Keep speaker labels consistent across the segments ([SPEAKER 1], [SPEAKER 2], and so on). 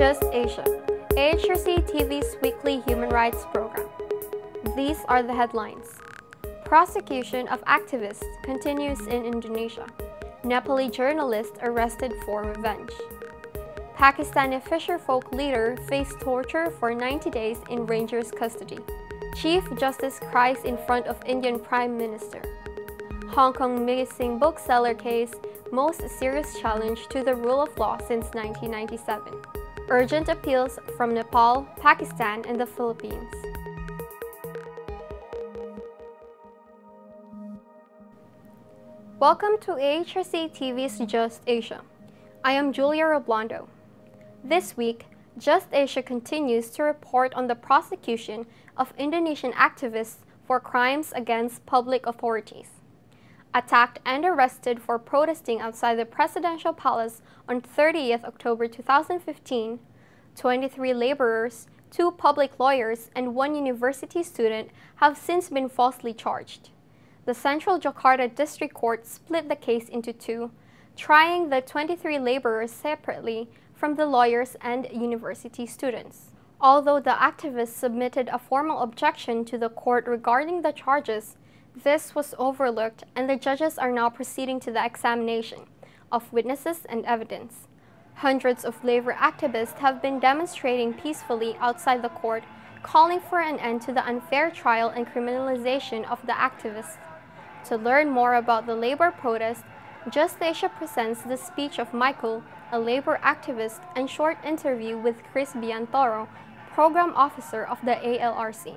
[SPEAKER 1] Just Asia, AHRC TV's weekly human rights program. These are the headlines. Prosecution of activists continues in Indonesia. Nepali journalist arrested for revenge. Pakistani fisherfolk leader faced torture for 90 days in Rangers' custody. Chief Justice cries in front of Indian Prime Minister. Hong Kong missing bookseller case, most serious challenge to the rule of law since 1997. Urgent appeals from Nepal, Pakistan, and the Philippines. Welcome to AHRC TV's Just Asia. I am Julia Roblando. This week, Just Asia continues to report on the prosecution of Indonesian activists for crimes against public authorities. Attacked and arrested for protesting outside the presidential palace on 30th October 2015, 23 laborers, 2 public lawyers, and 1 university student have since been falsely charged. The Central Jakarta District Court split the case into 2, trying the 23 laborers separately from the lawyers and university students. Although the activists submitted a formal objection to the court regarding the charges, this was overlooked and the judges are now proceeding to the examination of witnesses and evidence. Hundreds of labor activists have been demonstrating peacefully outside the court, calling for an end to the unfair trial and criminalization of the activists. To learn more about the labor protest, Just Asia presents the speech of Michael, a labor activist, and short interview with Chris Biantoro, program officer of the AHRC.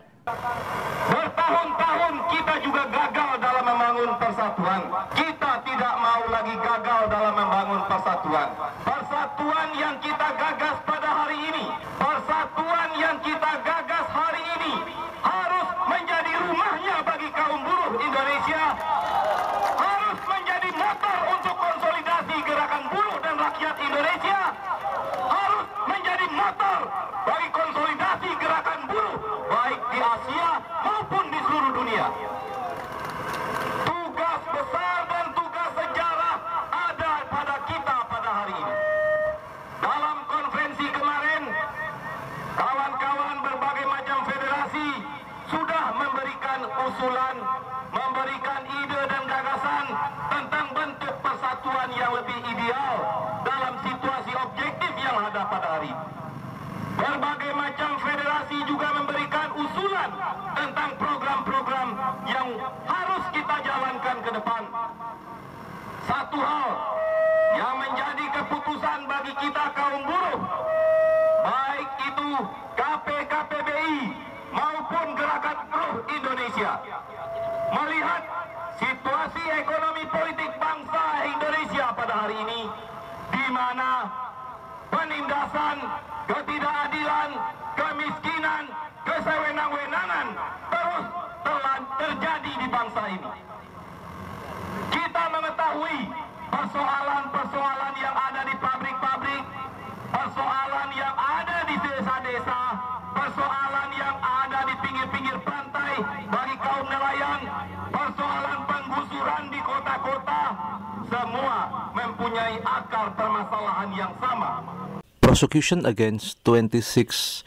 [SPEAKER 2] Bertahun-tahun kita juga gagal dalam membangun persatuan. Kita tidak mau lagi gagal dalam membangun persatuan. Persatuan yang kita gagas pada hari ini, persatuan yang kita gagas hari ini harus menjadi rumahnya bagi kaum buruh Indonesia, harus menjadi motor untuk konsolidasi gerakan buruh dan rakyat Indonesia, harus menjadi motor bagi konsolidasi gerakan buruh baik di Asia maupun di seluruh dunia. Tugas besar dan tugas sejarah ada pada kita pada hari ini. Dalam konferensi kemarin, kawan-kawan berbagai macam federasi sudah memberikan usulan, memberikan ide dan gagasan tentang bentuk persatuan yang lebih ideal dalam situasi objektif yang ada pada hari ini. Berbagai macam federasi juga memberikan usulan tentang program-program yang harus kita jalankan ke depan. Satu hal yang menjadi keputusan bagi kita kaum buruh, baik itu KPKPBI maupun Gerakan Buruh Indonesia, melihat situasi ekonomi politik bangsa Indonesia pada hari ini, di mana penindasan, ketidakadilan, kemiskinan, kesewenang-wenangan terus terjadi di bangsa ini. Kita mengetahui persoalan-persoalan yang ada di pabrik-pabrik, persoalan yang ada di desa-desa, persoalan yang ada di pinggir-pinggir pantai bagi kaum nelayan, persoalan penggusuran di kota-kota, semua mempunyai akar permasalahan yang sama.
[SPEAKER 3] Prosecution against 26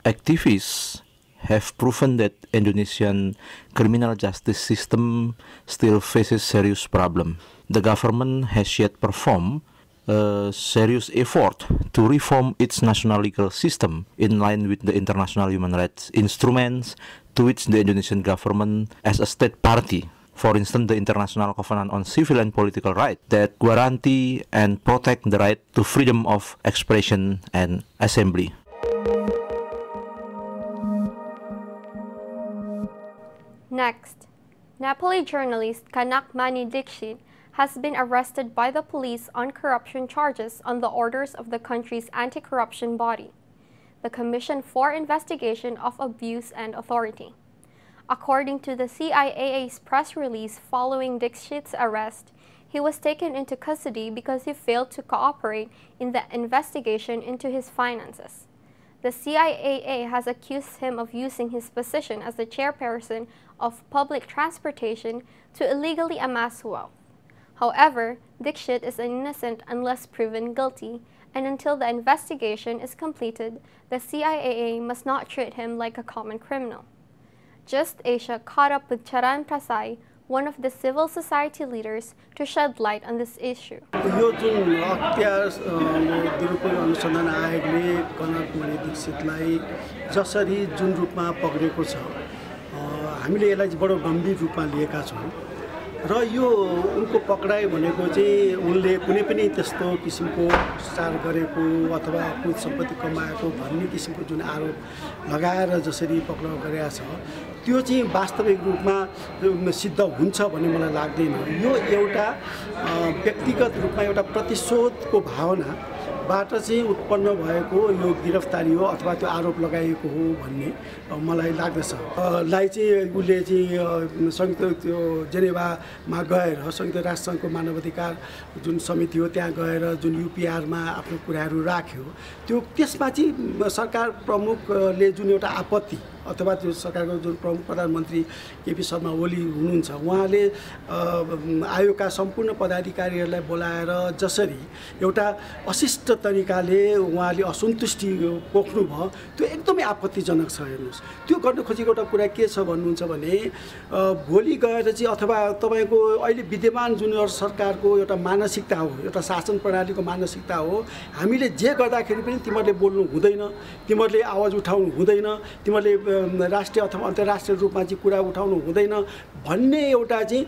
[SPEAKER 3] activists have proven that Indonesian criminal justice system still faces serious problem. The government has yet performed a serious effort to reform its national legal system in line with the international human rights instruments to which the Indonesian government as a state party, for instance, the International Covenant on Civil and Political Rights, that guarantee and protect the right to freedom of expression and assembly.
[SPEAKER 1] Next, Nepali journalist Kanak Mani Dixit has been arrested by the police on corruption charges on the orders of the country's anti-corruption body, the Commission for Investigation of Abuse and Authority. According to the CIAA's press release following Dixit's arrest, he was taken into custody because he failed to cooperate in the investigation into his finances. The CIAA has accused him of using his position as the chairperson of public transportation to illegally amass wealth. However, Dixit is innocent unless proven guilty, and until the investigation is completed, the CIAA must not treat him like a common criminal. Just Asia caught up with Charan Prasai, one of the civil society leaders, to shed light on this issue.
[SPEAKER 4] यो जुन हत्या दुरुपयोग अनुसन्धान आयोगले कनक मणि दीक्षितलाई जसरी जुन रूपमा पक्रेको छ हामीले यसलाई बडो गम्भीर रूपमा लिएका छौं र यो उनको पकडाइ भनेको चाहिँ उनले कुनै पनि त्यस्तो किसिमको भ्रष्टाचार गरेको अथवा कुनै सम्पत्ति कमाएको भन्ने किसिमको जुन आरोप लगाएर जसरी पक्राउ गरेका छ त्यो चाहिँ वास्तविक रूपमा सिद्ध हुन्छ भन्ने मलाई लाग्दैन। यो एउटा व्यक्तिगत रूपमा एउटा प्रतिशोधको भावनाबाट चाहिँ उत्पन्न भएको यो गिरफ्तारी हो अथवा त्यो आरोप लगाइएको हो भन्ने मलाई लाग्दछ। लाई चाहिँ उसले चाहिँ संयुक्त त्यो जेनेभामा गएर संयुक्त राष्ट्रसङ्घको मानवाधिकार जुन समिति हो त्यहाँ गएर जुन युपीआरमा आफ्नो कुराहरू राख्यो त्यो त्यसमा चाहिँ सरकार प्रमुखले जुन एउटा आपत्ति अथवा त्यो सरकारको जुन प्रमुख प्रधानमन्त्री केपी शर्मा ओली हुनुहुन्छ उहाँले आयोगका सम्पूर्ण पदाधिकारीहरूलाई बोलाएर जसरी एउटा अशिष्ट तरिकाले उहाँले असन्तुष्टि पोख्नु भयो त्यो एकदमै आपत्तिजनक छ। हेर्नुहोस् त्यो गर्न खोजेको एउटा कुरा के छ भन्नुहुन्छ भने भोलि गएर चाहिँ अथवा तपाईको अहिले विद्यमान जुन सरकारको एउटा मानसिकता हो एउटा शासन प्रणालीको मानसिकता हो हामीले जे गर्दाखेरि पनि तिमीहरूले बोल्नु हुँदैन तिमीहरूले आवाज उठाउनु हुँदैन तिमीहरूले राष्ट्रिय अथवा अन्तर्राष्ट्रिय रूपमा चाहिँ कुरा उठाउनु हुँदैन भन्ने एउटा चाहिँ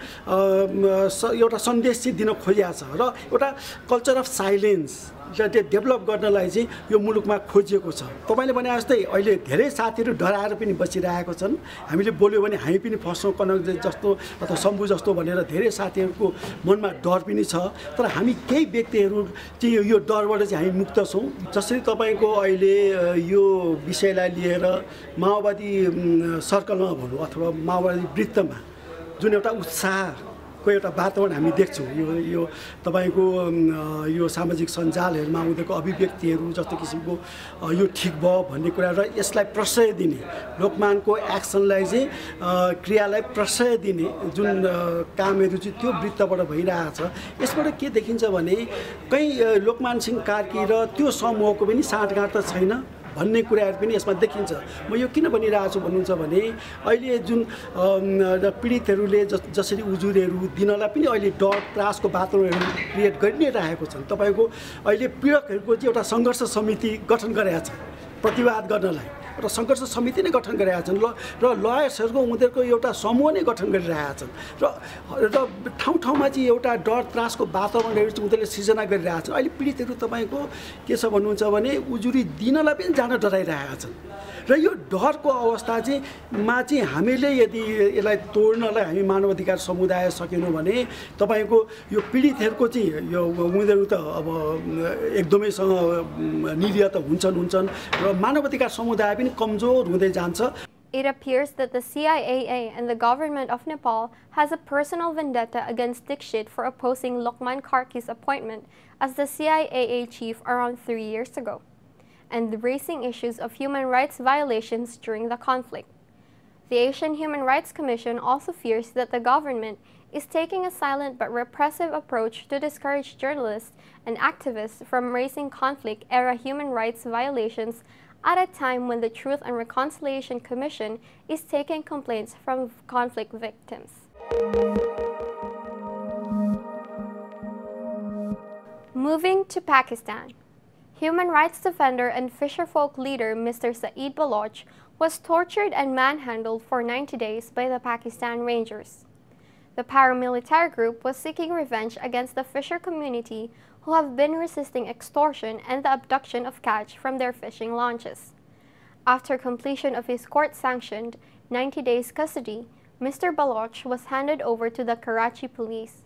[SPEAKER 4] एउटा सन्देश चाहिँ दिन खोजिएको छ र एउटा कल्चर अफ साइलेन्स डेभलप गर्नलाई चाहिँ यो मुलुकमा खोजिएको छ। तपाईले भने जस्तै अहिले धेरै साथीहरू डराएर पनि बसिरहेको छन् हामीले बोल्यो भने हामी पनि फस्छौँ कनक जस्तो अथवा शम्भु जस्तो भनेर धेरै साथीहरूको मनमा डर पनि छ तर हामी केही व्यक्तिहरू चाहिँ यो डरबाट चाहिँ हामी मुक्त छौँ। जसरी तपाईको अहिले यो विषयलाई लिएर माओवादी सर्कलमा भनौँ अथवा माओवादी वृत्तमा जुन एउटा उत्साहको एउटा वातावरण हामी देख्छौँ यो तपाईको यो सामाजिक सञ्जालहरूमा उनीहरूको अभिव्यक्तिहरू जस्तो किसिमको यो ठिक भयो भन्ने कुरा र यसलाई प्रश्रय दिने लोकमानको एक्सनलाई चाहिँ क्रियालाई प्रश्रय दिने जुन कामहरू चाहिँ त्यो वृत्तबाट भइरहेको छ यसबाट के देखिन्छ भने कहीँ लोकमान सिंह कार्की र त्यो समूहको पनि साँठगाँठ त छैन भन्ने कुराहरू पनि यसमा देखिन्छ। म यो किन भनिरहेको छु भन्नुहुन्छ भने अहिले जुन पीडितहरूले जसरी उजुरीहरू दिनलाई पनि अहिले डर त्रासको वातावरणहरू क्रिएट गरि नै रहेको छन्। तपाईको अहिले पीडकहरूको चाहिँ एउटा सङ्घर्ष समिति गठन गरेका छ प्रतिवाद गर्नलाई एउटा सङ्घर्ष समिति नै गठन गरेका छन् र लयर्सहरूको उनीहरूको एउटा समूह नै गठन गरिरहेका छन् र ठाउँ ठाउँमा चाहिँ एउटा डर त्रासको वातावरणहरू चाहिँ उनीहरूले सृजना गरिरहेका छन्। अहिले पीडितहरू तपाईँको के छ भन्नुहुन्छ भने उजुरी दिनलाई पनि जान डराइरहेका छन् र यो डरको अवस्था चाहिँ हामीले यदि यसलाई तोड्नलाई हामी मानवाधिकार समुदाय सकेनौँ भने तपाईँको यो पीडितहरूको चाहिँ यो उनीहरू त अब एकदमैसँग निरीह त हुन्छन् र मानवाधिकार समुदाय पनि कमजोर हुँदै जान्छ।
[SPEAKER 1] It appears that the CIAA and the government of Nepal has a personal vendetta against Dixit for opposing Lokman Karki's appointment as the CIAA chief around 3 years ago, and raising issues of human rights violations during the conflict. The Asian Human Rights Commission also fears that the government is taking a silent but repressive approach to discourage journalists and activists from raising conflict-era human rights violations at a time when the Truth and Reconciliation Commission is taking complaints from conflict victims. Moving to Pakistan. Human rights defender and fisherfolk leader Mr. Saeed Baloch was tortured and manhandled for 90 days by the Pakistan Rangers. The paramilitary group was seeking revenge against the fisher community who have been resisting extortion and the abduction of catch from their fishing launches. After completion of his court-sanctioned 90 days custody, Mr. Baloch was handed over to the Karachi police.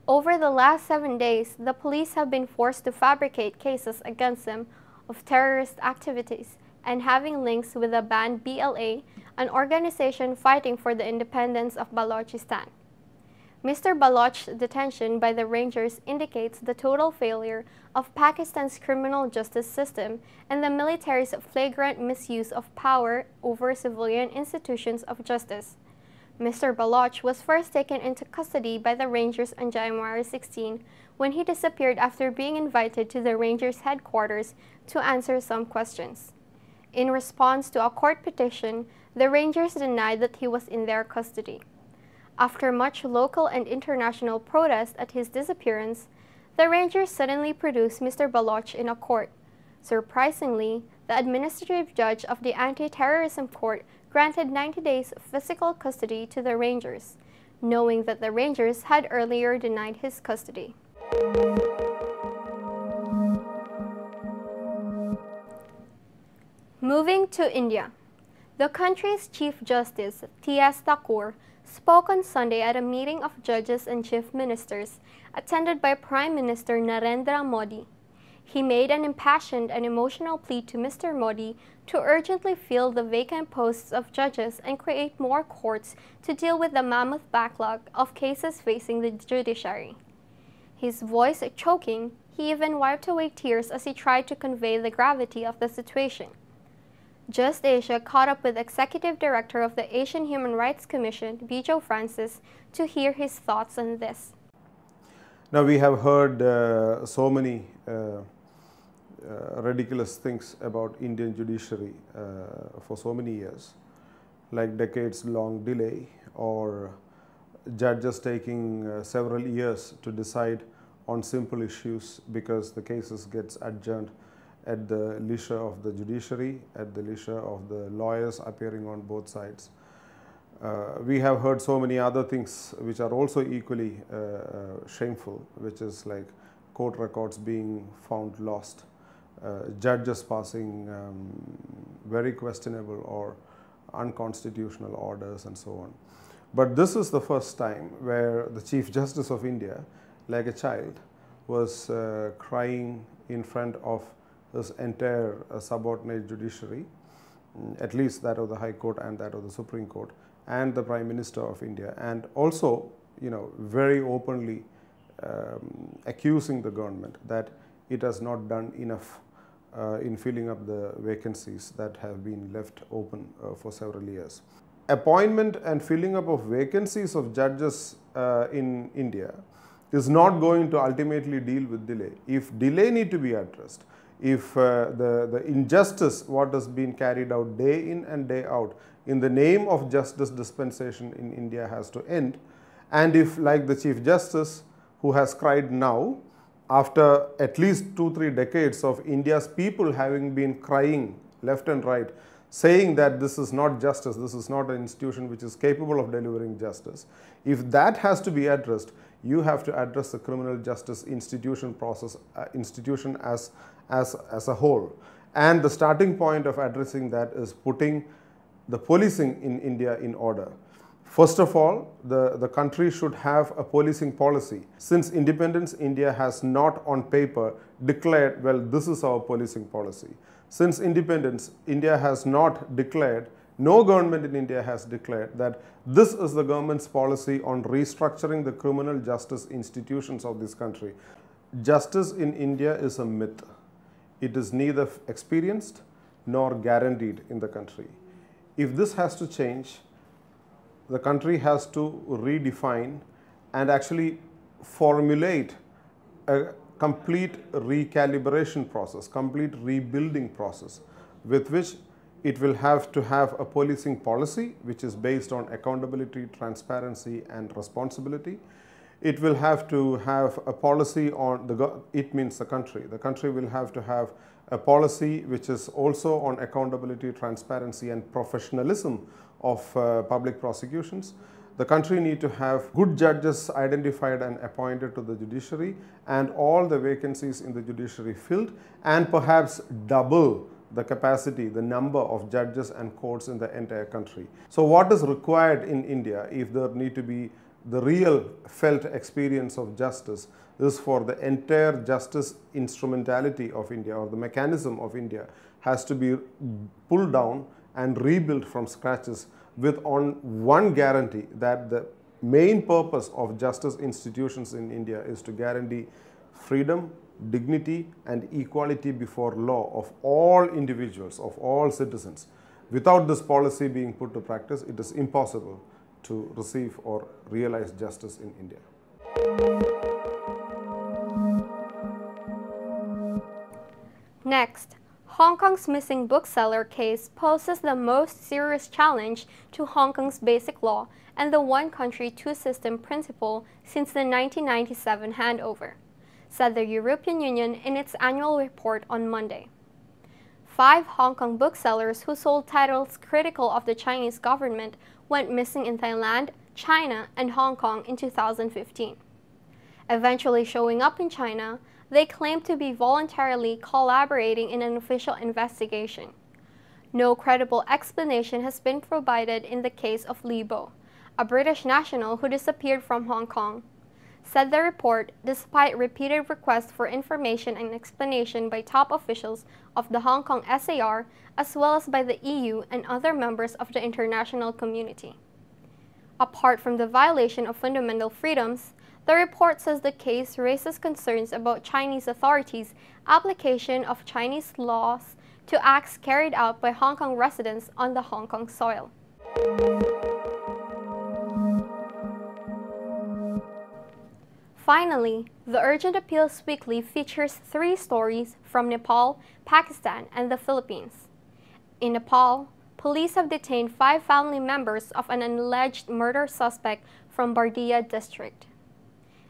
[SPEAKER 1] Over the last 7 days, the police have been forced to fabricate cases against him of terrorist activities and having links with the banned BLA, an organization fighting for the independence of Balochistan. Mr. Baloch's detention by the Rangers indicates the total failure of Pakistan's criminal justice system and the military's flagrant misuse of power over civilian institutions of justice. Mr. Baloch was first taken into custody by the Rangers on January 16 when he disappeared after being invited to the Rangers headquarters to answer some questions. In response to a court petition, the Rangers denied that he was in their custody. After much local and international protest at his disappearance, the Rangers suddenly produced Mr. Baloch in a court. Surprisingly, the administrative judge of the Anti-Terrorism Court granted 90 days physical custody to the Rangers, knowing that the Rangers had earlier denied his custody. Moving to India, the country's Chief Justice, T.S. Thakur, spoke on Sunday at a meeting of judges and chief ministers attended by Prime Minister Narendra Modi. He made an impassioned and emotional plea to Mr. Modi to urgently fill the vacant posts of judges and create more courts to deal with the mammoth backlog of cases facing the judiciary. His voice choking, he even wiped away tears as he tried to convey the gravity of the situation. Just Asia caught up with Executive Director of the Asian Human Rights Commission, Bijo Francis, to hear his thoughts on this.
[SPEAKER 5] Now, we have heard so many ridiculous things about Indian judiciary for so many years, like decades-long delay or judges taking several years to decide on simple issues because the cases gets adjourned at the leisure of the judiciary, at the leisure of the lawyers appearing on both sides. We have heard so many other things which are also equally shameful, which is like court records being found lost, judges passing very questionable or unconstitutional orders and so on. But this is the first time where the Chief Justice of India, like a child, was crying in front of his entire subordinate judiciary, at least that of the High Court and that of the Supreme Court, and the Prime Minister of India, and also, very openly accusing the government that it has not done enough in filling up the vacancies that have been left open for several years. Appointment and filling up of vacancies of judges in India is not going to ultimately deal with delay. If delay need to be addressed, if the injustice what has been carried out day in and day out in the name of justice dispensation in India has to end, and if, like the Chief Justice who has cried now, after at least 2-3 decades of India's people having been crying left and right, saying that this is not justice, this is not an institution which is capable of delivering justice, if that has to be addressed, you have to address the criminal justice institution process, institution as a whole. And the starting point of addressing that is putting the policing in India in order. First of all, the country should have a policing policy. Since independence, India has not on paper declared, well, this is our policing policy. Since independence, India has not declared, no government in India has declared that this is the government's policy on restructuring the criminal justice institutions of this country. Justice in India is a myth. It is neither experienced nor guaranteed in the country. If this has to change, the country has to redefine and actually formulate a complete recalibration process, complete rebuilding process, with which it will have to have a policing policy which is based on accountability, transparency and responsibility. It will have to have a policy on it means the country. The country will have to have a policy which is also on accountability, transparency and professionalism of public prosecutions. The country need to have good judges identified and appointed to the judiciary, and all the vacancies in the judiciary filled, and perhaps double the capacity, the number of judges and courts in the entire country. So what is required in India, if there need to be the real felt experience of justice, is for the entire justice instrumentality of India, or the mechanism of India, has to be pulled down and rebuilt from scratches, with on one guarantee that the main purpose of justice institutions in India is to guarantee freedom, dignity and equality before law of all individuals, of all citizens. Without this policy being put to practice, it is impossible to receive or realize justice in India.
[SPEAKER 1] Next, Hong Kong's missing bookseller case poses the most serious challenge to Hong Kong's basic law and the one country, two system principle since the 1997 handover, said the European Union in its annual report on Monday. 5 Hong Kong booksellers who sold titles critical of the Chinese government went missing in Thailand, China, and Hong Kong in 2015. Eventually showing up in China, they claimed to be voluntarily collaborating in an official investigation. No credible explanation has been provided in the case of Li Bo, a British national who disappeared from Hong Kong, said the report, despite repeated requests for information and explanation by top officials of the Hong Kong SAR, as well as by the EU and other members of the international community. Apart from the violation of fundamental freedoms, the report says the case raises concerns about Chinese authorities' application of Chinese laws to acts carried out by Hong Kong residents on the Hong Kong soil. Finally, the Urgent Appeals Weekly features 3 stories from Nepal, Pakistan, and the Philippines. In Nepal, police have detained 5 family members of an alleged murder suspect from Bardia district.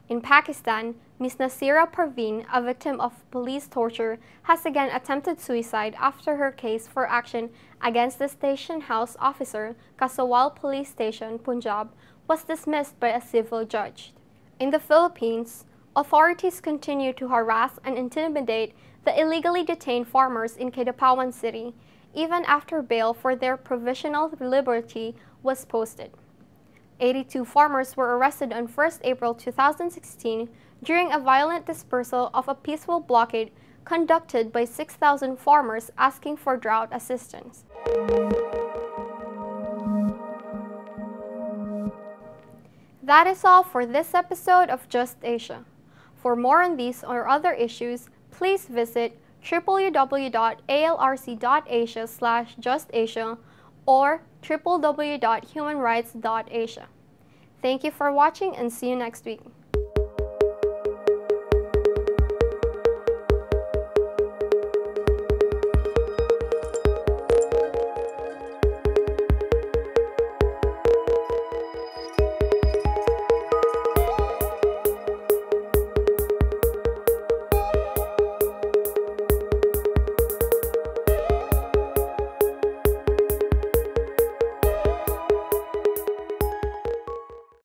[SPEAKER 1] In Pakistan, Ms. Nasira Parveen, a victim of police torture, has again attempted suicide after her case for action against the station house officer, Kasawal Police Station, Punjab, was dismissed by a civil judge. In the Philippines, authorities continue to harass and intimidate the illegally detained farmers in Kidapawan City, even after bail for their provisional liberty was posted. 82 farmers were arrested on 1 April 2016 during a violent dispersal of a peaceful blockade conducted by 6,000 farmers asking for drought assistance. That is all for this episode of Just Asia. For more on these or other issues, please visit www.alrc.asia/justasia or www.humanrights.asia. Thank you for watching and see you next week.